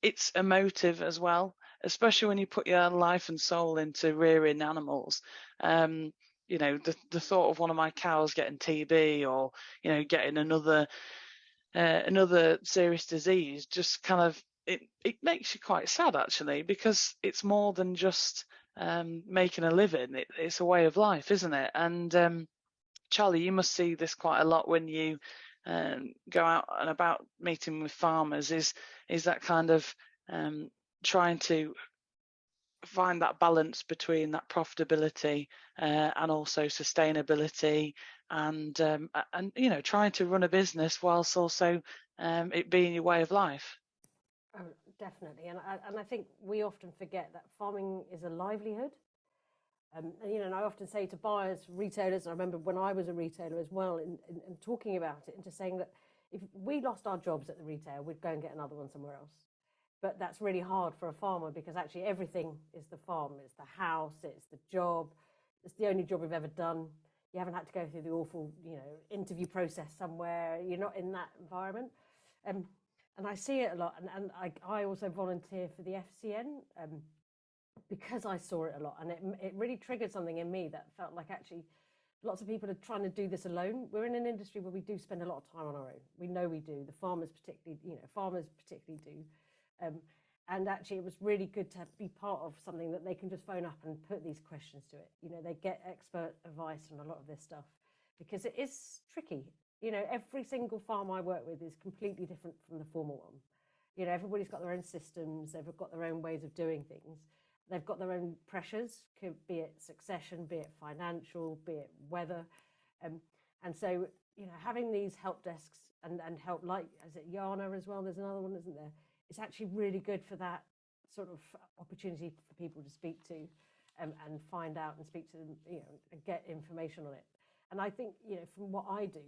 it's emotive as well, especially when you put your life and soul into rearing animals. The thought of one of my cows getting TB or, getting another serious disease just kind of, it makes you quite sad, actually, because it's more than just making a living. It's a way of life, isn't it? And Charlie, you must see this quite a lot when you go out and about meeting with farmers, is that kind of trying to find that balance between that profitability and also sustainability, and trying to run a business whilst also it being your way of life. Oh, definitely, and I think we often forget that farming is a livelihood. And I often say to buyers, retailers, I remember when I was a retailer as well, in talking about it and just saying that if we lost our jobs at the retail, we'd go and get another one somewhere else. But that's really hard for a farmer, because actually everything is the farm. It's the house, it's the job. It's the only job we've ever done. You haven't had to go through the awful, interview process somewhere. You're not in that environment. And I see it a lot. And I also volunteer for the FCN because I saw it a lot. And it really triggered something in me that felt like actually lots of people are trying to do this alone. We're in an industry where we do spend a lot of time on our own. We know we do. The farmers particularly do. And actually, it was really good to be part of something that they can just phone up and put these questions to it. They get expert advice on a lot of this stuff, because it is tricky. Every single farm I work with is completely different from the former one. Everybody's got their own systems. They've got their own ways of doing things. They've got their own pressures, be it succession, be it financial, be it weather. And so, having these help desks and help, like, is it Yana as well? There's another one, isn't there? It's actually really good for that sort of opportunity for people to speak to and find out and speak to them, and get information on it. And I think, from what I do,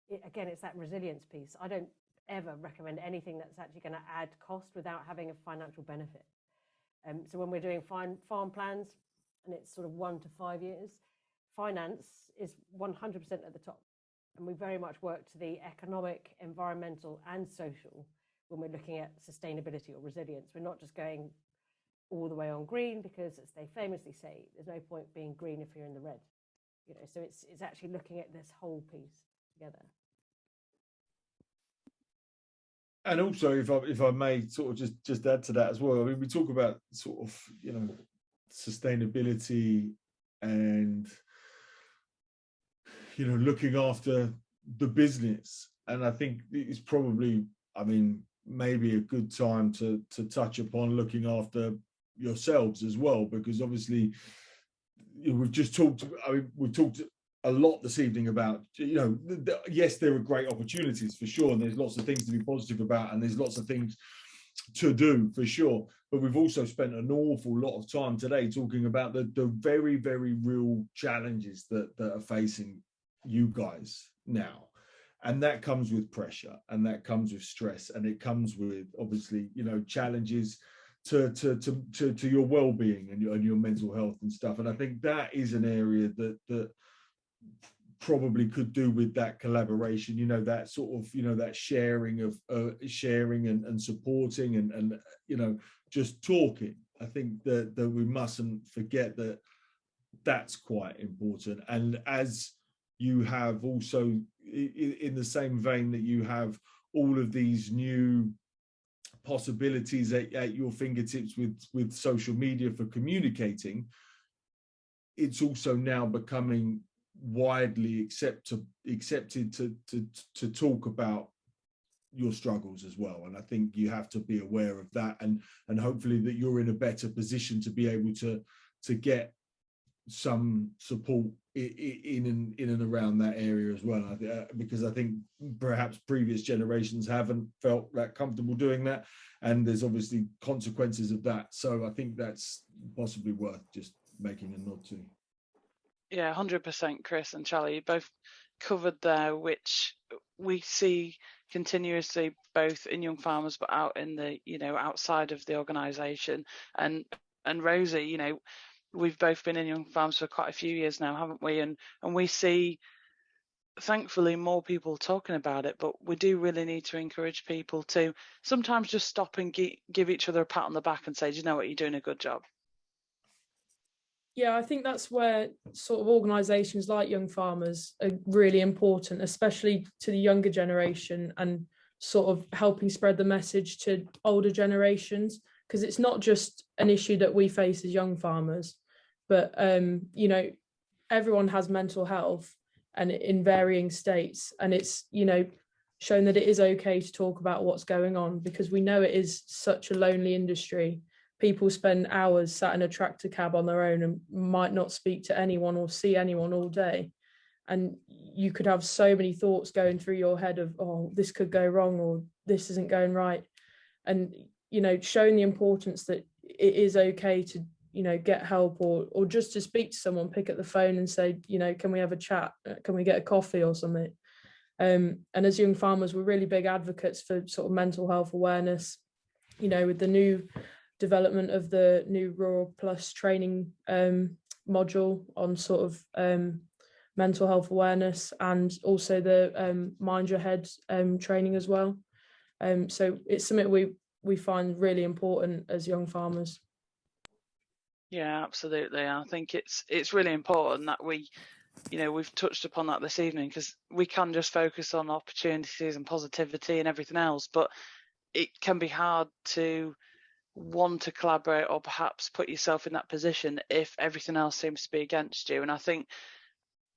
it's that resilience piece. I don't ever recommend anything that's actually going to add cost without having a financial benefit. So when we're doing farm plans, and it's sort of 1 to 5 years, finance is 100% at the top. And we very much work to the economic, environmental and social when we're looking at sustainability or resilience. We're not just going all the way on green, because, as they famously say, there's no point being green if you're in the red. So it's actually looking at this whole piece, together. And also, if I may sort of just add to that as well, I mean, we talk about sort of, you know, sustainability and, you know, looking after the business. And I think it's probably, I mean, maybe a good time to touch upon looking after yourselves as well, because obviously, you know, we've talked a lot this evening about, you know, yes, there are great opportunities for sure, and there's lots of things to be positive about, and there's lots of things to do for sure. But we've also spent an awful lot of time today talking about the very, very real challenges that are facing you guys now. And that comes with pressure, and that comes with stress, and it comes with, obviously, you know, challenges to your well-being and your mental health and stuff. And I think that is an area that probably could do with that collaboration, you know, that sort of, you know, that sharing and supporting and you know, just talking. I think that we mustn't forget that that's quite important. And as you have also, in the same vein that you have all of these new possibilities at your fingertips with social media for communicating, it's also now becoming widely accepted to talk about your struggles as well. And I think you have to be aware of that, and hopefully that you're in a better position to be able to get some support in and around that area as well. Because I think perhaps previous generations haven't felt that comfortable doing that, and there's obviously consequences of that. So I think that's possibly worth just making a nod to. Yeah, 100%, Chris and Charlie, you both covered there, which we see continuously both in young farmers, but out in the, you know, outside of the organisation. And Rosie, you know, we've both been in young farms for quite a few years now, haven't we? And we see, thankfully, more people talking about it, but we do really need to encourage people to sometimes just stop and give each other a pat on the back and say, do you know what, you're doing a good job. Yeah, I think that's where sort of organisations like Young Farmers are really important, especially to the younger generation, and sort of helping spread the message to older generations, because it's not just an issue that we face as young farmers, but you know, everyone has mental health and in varying states, and it's, you know, shown that it is okay to talk about what's going on, because we know it is such a lonely industry. People spend hours sat in a tractor cab on their own and might not speak to anyone or see anyone all day. And you could have so many thoughts going through your head of, oh, this could go wrong, or this isn't going right. And, you know, showing the importance that it is okay to, you know, get help, or just to speak to someone, pick up the phone and say, you know, can we have a chat? Can we get a coffee or something? And as young farmers, we're really big advocates for sort of mental health awareness, you know, with the new development of the new Rural Plus training module on sort of mental health awareness, and also the Mind Your Head training as well. So it's something we find really important as young farmers. Yeah, absolutely. I think it's really important that we, you know, we've touched upon that this evening, because we can just focus on opportunities and positivity and everything else, but it can be hard to want to collaborate or perhaps put yourself in that position if everything else seems to be against you. And I think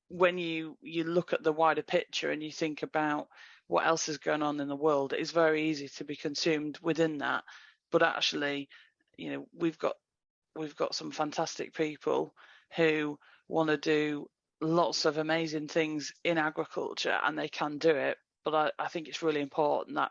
when you look at the wider picture and you think about what else is going on in the world, it's very easy to be consumed within that. But actually, you know, we've got some fantastic people who want to do lots of amazing things in agriculture, and they can do it. But I think it's really important that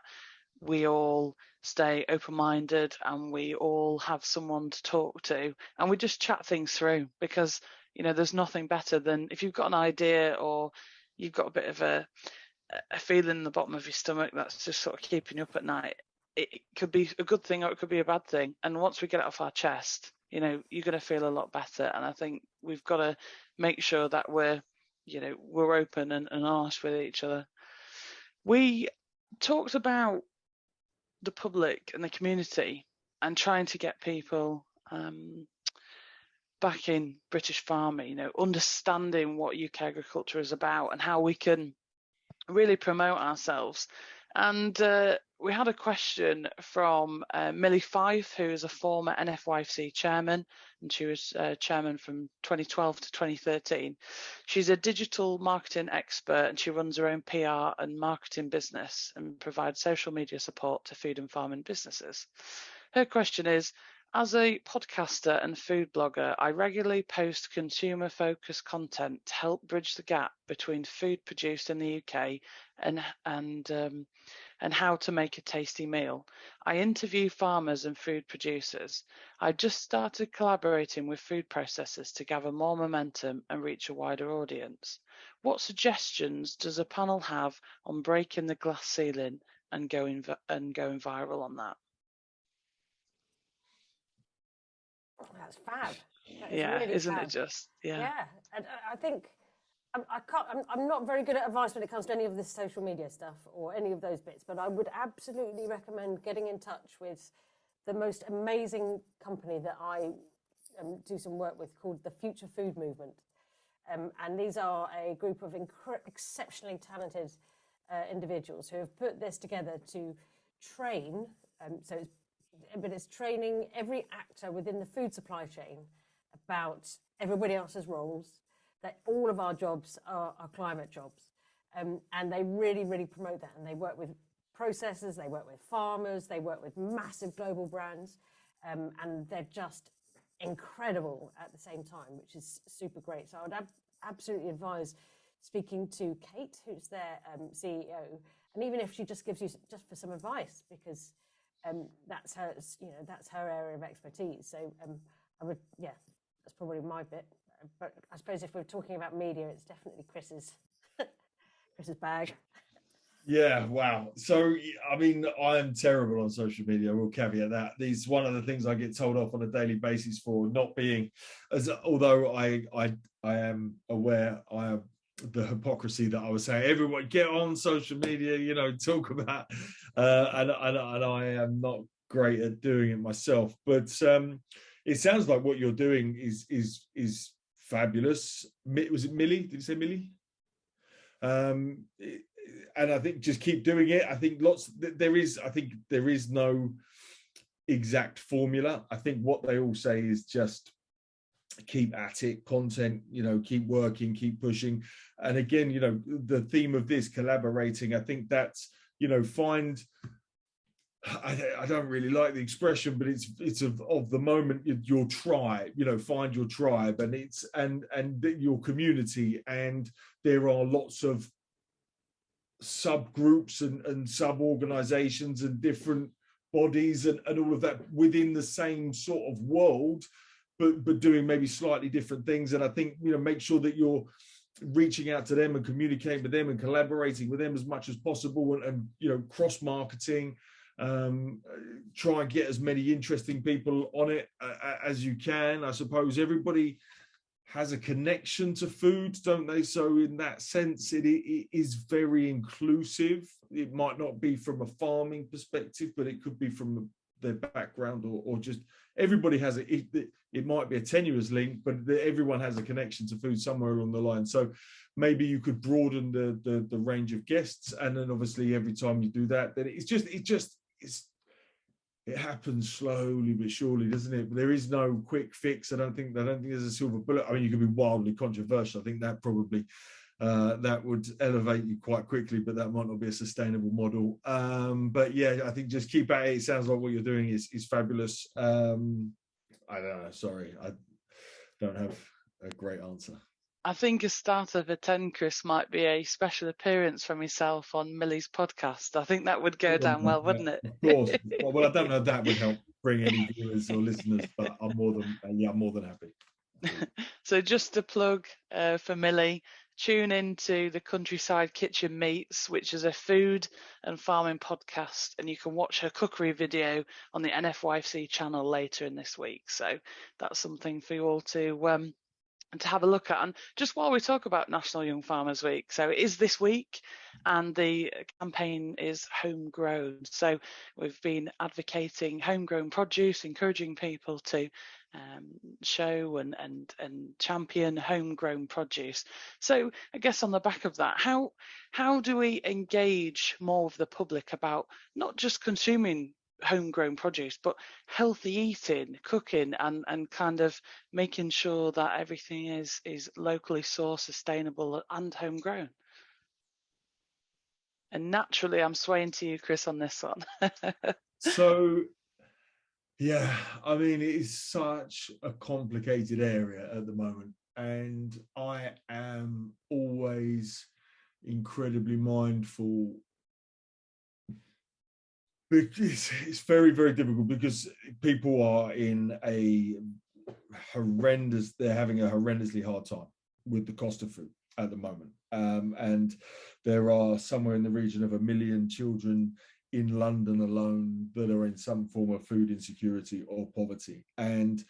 we all stay open-minded and we all have someone to talk to, and we just chat things through, because, you know, there's nothing better than if you've got an idea or you've got a bit of a feeling in the bottom of your stomach that's just sort of keeping you up at night. It could be a good thing or it could be a bad thing, and once we get it off our chest, you know, you're going to feel a lot better. And I think we've got to make sure that we're open and honest with each other. We talked about the public and the community and trying to get people back in British farming, you know, understanding what UK agriculture is about and how we can really promote ourselves. And we had a question from Millie Fife, who is a former NFYFC chairman, and she was chairman from 2012 to 2013. She's a digital marketing expert, and she runs her own PR and marketing business and provides social media support to food and farming businesses. Her question is, as a podcaster and food blogger, I regularly post consumer-focused content to help bridge the gap between food produced in the UK and how to make a tasty meal. I interview farmers and food producers. I just started collaborating with food processors to gather more momentum and reach a wider audience. What suggestions does a panel have on breaking the glass ceiling and going viral on that? That's fab. That is Yeah, really isn't fab. it just? Yeah. Yeah, and I think I'm not very good at advice when it comes to any of this social media stuff or any of those bits, but I would absolutely recommend getting in touch with the most amazing company that I do some work with called the Future Food Movement. And these are a group of exceptionally talented individuals who have put this together to train. But it's training every actor within the food supply chain about everybody else's roles, that all of our jobs are climate jobs. And they really, really promote that. And they work with processors, they work with farmers, they work with massive global brands. And they're just incredible at the same time, which is super great. So I would absolutely advise speaking to Kate, who's their CEO. And even if she just gives you just for some advice, because that's her area of expertise. So that's probably my bit. But I suppose if we're talking about media, it's definitely Chris's bag. Yeah, wow. So, I mean, I am terrible on social media. We'll caveat that. These one of the things I get told off on a daily basis for not being, although I am aware the hypocrisy that I was saying. Everyone get on social media, talk about, and I am not great at doing it myself. But it sounds like what you're doing is fabulous. Was it Millie? Did you say Millie? And I think just keep doing it. I think there is no exact formula. I think what they all say is just keep at it, content, keep working, keep pushing. And again, the theme of this collaborating, I think that's, find, I don't really like the expression, but it's of the moment, your tribe, find your tribe, and it's and your community. And there are lots of subgroups and sub-organizations and different bodies and all of that within the same sort of world, but doing maybe slightly different things. And I think, make sure that you're reaching out to them and communicating with them and collaborating with them as much as possible, and cross-marketing. Try and get as many interesting people on it as you can. I suppose everybody has a connection to food, don't they? So in that sense, it is very inclusive. It might not be from a farming perspective, but it could be from their background, or just everybody has it might be a tenuous link, but everyone has a connection to food somewhere along the line. So maybe you could broaden the range of guests, and then obviously every time you do that, then it happens slowly but surely, doesn't it? There is no quick fix. I don't think there's a silver bullet. I mean, you could be wildly controversial. I think that probably that would elevate you quite quickly, but that might not be a sustainable model. But yeah, I think just keep at it. It sounds like what you're doing is fabulous. I don't know. Sorry, I don't have a great answer. I think a starter for 10, Chris, might be a special appearance from yourself on Millie's podcast. I think that would go down well, wouldn't it? Of course. Well, I don't know if that would help bring any viewers or listeners, but I'm more than happy. So just a plug for Millie, tune into the Countryside Kitchen Meets, which is a food and farming podcast, and you can watch her cookery video on the NFYFC channel later in this week. So that's something for you all to to have a look at. And just while we talk about National Young Farmers Week, so it is this week, and the campaign is homegrown. So we've been advocating homegrown produce, encouraging people to show and champion homegrown produce. So I guess on the back of that, how do we engage more of the public about not just consuming homegrown produce, but healthy eating, cooking, and kind of making sure that everything is locally sourced, sustainable, and homegrown? And naturally, I'm swaying to you, Chris, on this one. So, yeah, I mean, it is such a complicated area at the moment, and I am always incredibly mindful. It's very, very difficult because people are in a they're having a horrendously hard time with the cost of food at the moment. And there are somewhere in the region of 1 million children in London alone that are in some form of food insecurity or poverty. And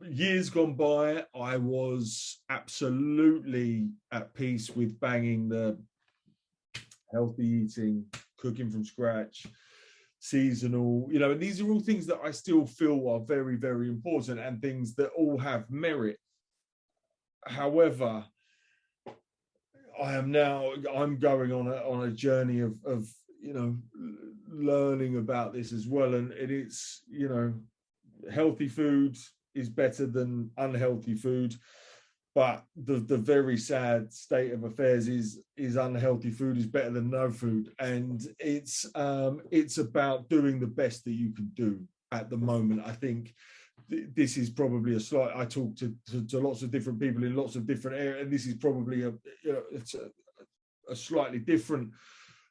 years gone by, I was absolutely at peace with banging the healthy eating, cooking from scratch, seasonal, and these are all things that I still feel are very, very important and things that all have merit. However, I'm going on a journey of learning about this as well, and it's healthy food is better than unhealthy food. But the very sad state of affairs is unhealthy food is better than no food, and it's about doing the best that you can do at the moment. I think this is probably I talk to lots of different people in lots of different areas, and this is probably a slightly different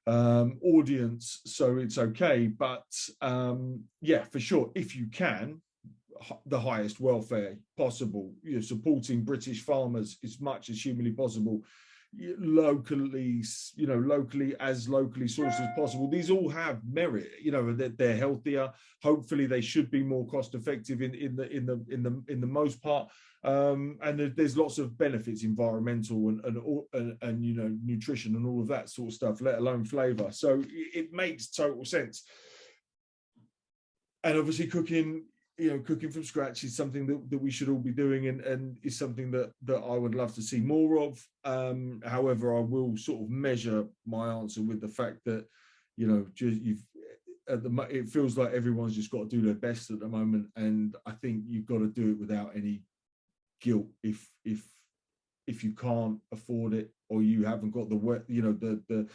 audience, so it's okay. But yeah, for sure, if you can, the highest welfare possible, supporting British farmers as much as humanly possible, locally as locally sourced as possible. These all have merit, they're healthier. Hopefully they should be more cost effective in the most part, and there's lots of benefits, environmental and nutrition and all of that sort of stuff, let alone flavor. So it makes total sense. And obviously cooking from scratch is something that we should all be doing, and is something that I would love to see more of. However, I will sort of measure my answer with the fact that, it feels like everyone's just got to do their best at the moment, and I think you've got to do it without any guilt if you can't afford it, or you haven't got the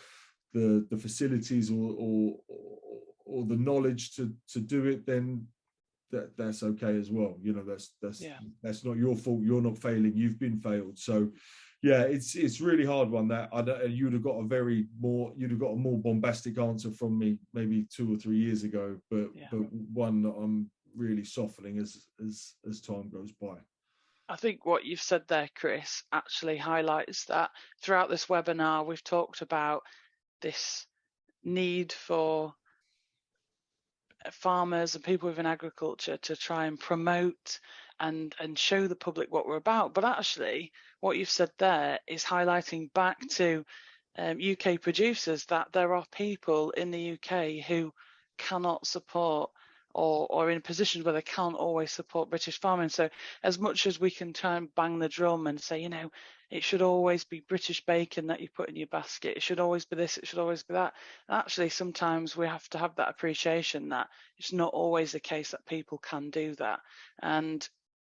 facilities or the knowledge to do it, then that's okay as well. That's not your fault. You're not failing. You've been failed. So yeah, it's really hard one that you'd have got a more bombastic answer from me maybe 2 or 3 years ago, but one that I'm really softening as time goes by. I think what you've said there, Chris, actually highlights that throughout this webinar we've talked about this need for farmers and people within agriculture to try and promote and show the public what we're about. But actually what you've said there is highlighting back to UK producers, that there are people in the UK who cannot support or in positions where they can't always support British farming. So as much as we can try and bang the drum and say, it should always be British bacon that you put in your basket, it should always be this, it should always be that. And actually, sometimes we have to have that appreciation that it's not always the case that people can do that. And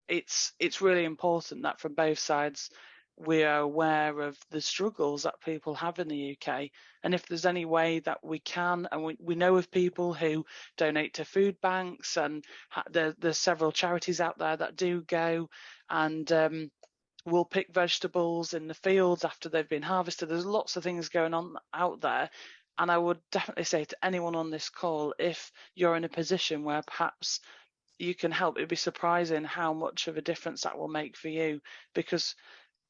it's really important that from both sides we are aware of the struggles that people have in the UK, and if there's any way that we can, and we know of people who donate to food banks, and there's several charities out there that do go and will pick vegetables in the fields after they've been harvested. There's lots of things going on out there, and I would definitely say to anyone on this call, if you're in a position where perhaps you can help, it'd be surprising how much of a difference that will make for you, because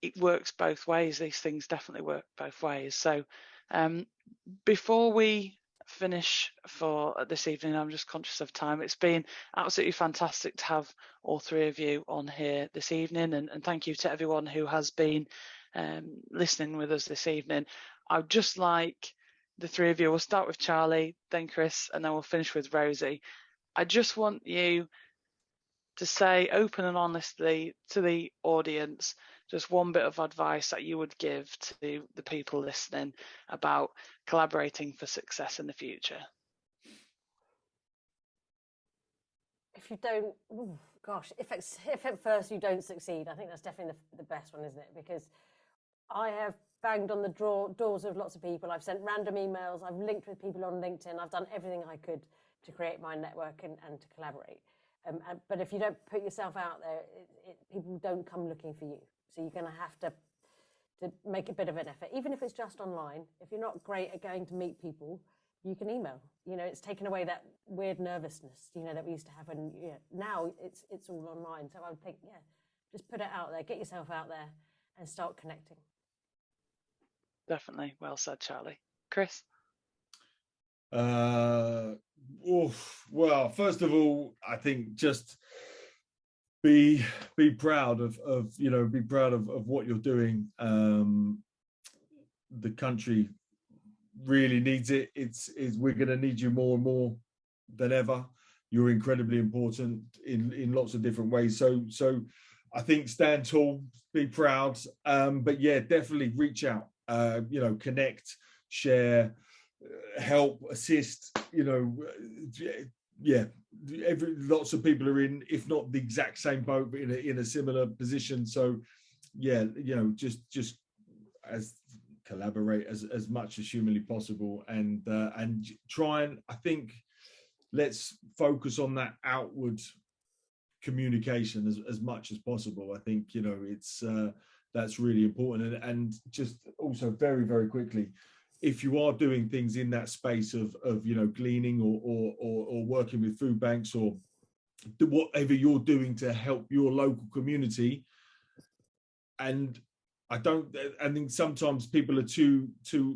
it works both ways. These things definitely work both ways. So before we finish for this evening. I'm just conscious of time. It's been absolutely fantastic to have all three of you on here this evening, and thank you to everyone who has been listening with us this evening. I'd just like the three of you, we'll start with Charlie, then Chris, and then we'll finish with Rosie. I just want you to say open and honestly to the audience just one bit of advice that you would give to the people listening about collaborating for success in the future. If you don't, if at first you don't succeed, I think that's definitely the best one, isn't it? Because I have banged on the doors of lots of people. I've sent random emails. I've linked with people on LinkedIn. I've done everything I could to create my network and to collaborate. But if you don't put yourself out there, people don't come looking for you. So you're going to have to make a bit of an effort, even if it's just online. If you're not great at going to meet people, you can email. You know, it's taken away that weird nervousness, you know, that we used to have. And now it's all online. So I would think, just put it out there, get yourself out there, and start connecting. Definitely. Well said, Charlie. Chris? Well, first of all, I think just be proud of what you're doing. The country really needs it. We're going to need you more and more than ever. You're incredibly important in lots of different ways. So I think stand tall, be proud, but definitely reach out. Connect, share, help, assist. Lots of people are in, if not the exact same boat, but in a similar position. So just as collaborate as much as humanly possible, and try and, I think, let's focus on that outward communication as much as possible. I think that's really important. And just also very, very quickly, if you are doing things in that space of gleaning or working with food banks or whatever you're doing to help your local community, and I think sometimes people are too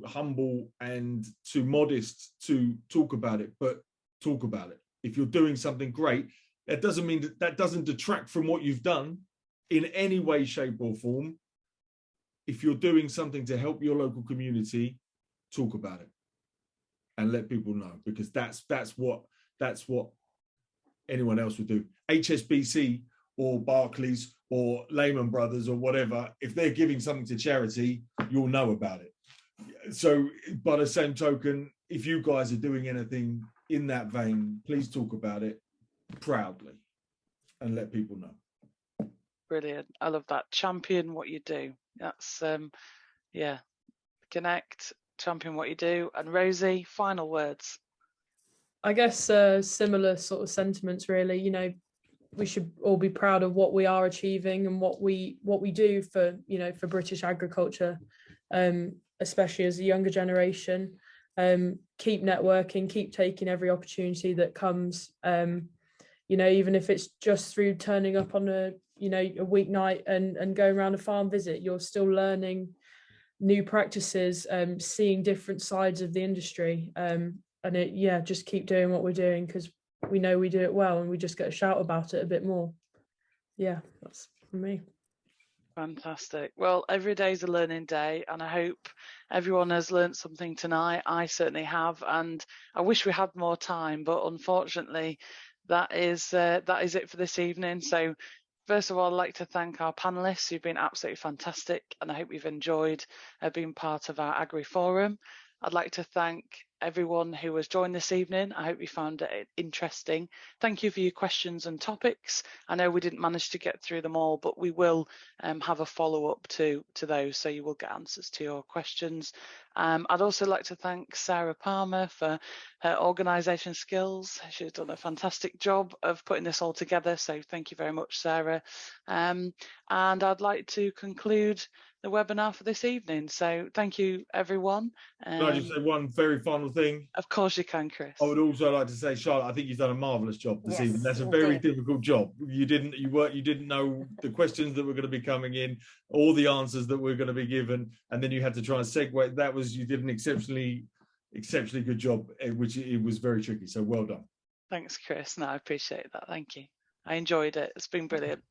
humble and too modest to talk about it, but talk about it. If you're doing something great, that doesn't mean that doesn't detract from what you've done in any way, shape or form. If you're doing something to help your local community, talk about it and let people know, because that's what anyone else would do. HSBC or Barclays or Lehman Brothers or whatever, if they're giving something to charity, you'll know about it. So by the same token, if you guys are doing anything in that vein, please talk about it proudly and let people know. Brilliant. I love that. Champion what you do. That's connect, champion what you do. And Rosie, final words. I guess similar sort of sentiments, really. We should all be proud of what we are achieving and what we do for British agriculture, especially as a younger generation. Keep networking, keep taking every opportunity that comes. Even if it's just through turning up on a weeknight and going around a farm visit, you're still learning new practices, seeing different sides of the industry. Just keep doing what we're doing, because we know we do it well, and we just get a shout about it a bit more. Yeah, that's for me. Fantastic. Well, every day is a learning day, and I hope everyone has learned something tonight. I certainly have, and I wish we had more time, but unfortunately, that is it for this evening. So first of all, I'd like to thank our panellists who've been absolutely fantastic, and I hope you've enjoyed being part of our AGRI Forum. I'd like to thank everyone who has joined this evening. I hope you found it interesting. Thank you for your questions and topics. I know we didn't manage to get through them all, but we will have a follow-up to those, so you will get answers to your questions. I'd also like to thank Sarah Palmer for her organisation skills. She's done a fantastic job of putting this all together, so thank you very much, Sarah. And I'd like to conclude the webinar for this evening. So thank you, everyone. Can I just say one very final thing? Of course you can, Chris. I would also like to say, Charlotte, I think you've done a marvellous job this evening. That's a indeed. very difficult job. You didn't know the questions that were going to be coming in, all the answers that were going to be given, and then you had to try and segue. You did an exceptionally exceptionally good job, which it was very tricky. So well done. Thanks, Chris. No, I appreciate that. Thank you. I enjoyed it. It's been brilliant.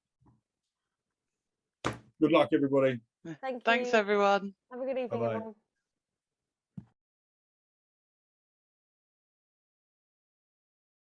Good luck, everybody. Thank you. Thanks, everyone. Have a good evening, Bye-bye. everyone.